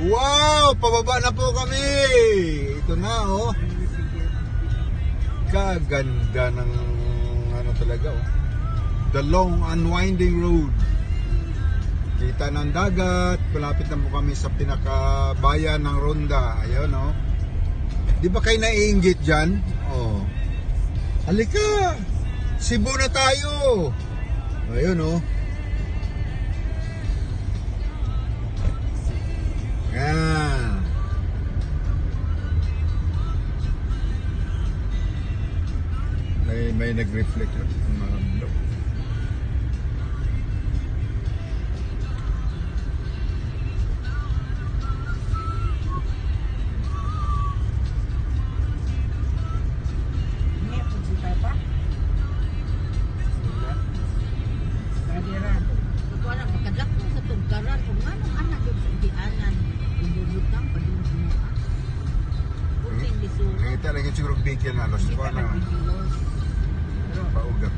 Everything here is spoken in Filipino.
Wow! Pababa na po kami! Ito na, oh. Kaganda ng ano talaga, oh. The long unwinding road. Kita ng dagat. Malapit na po kami sa pinakabayan ng Ronda. Ayun, oh. Di ba kayo naiinggit dyan? Oh. Halika! Cebu na tayo! Ayun, oh. Yan. May nag-reflect ang mga blog. Kita lagi curug bikin halos pa na. Paugat.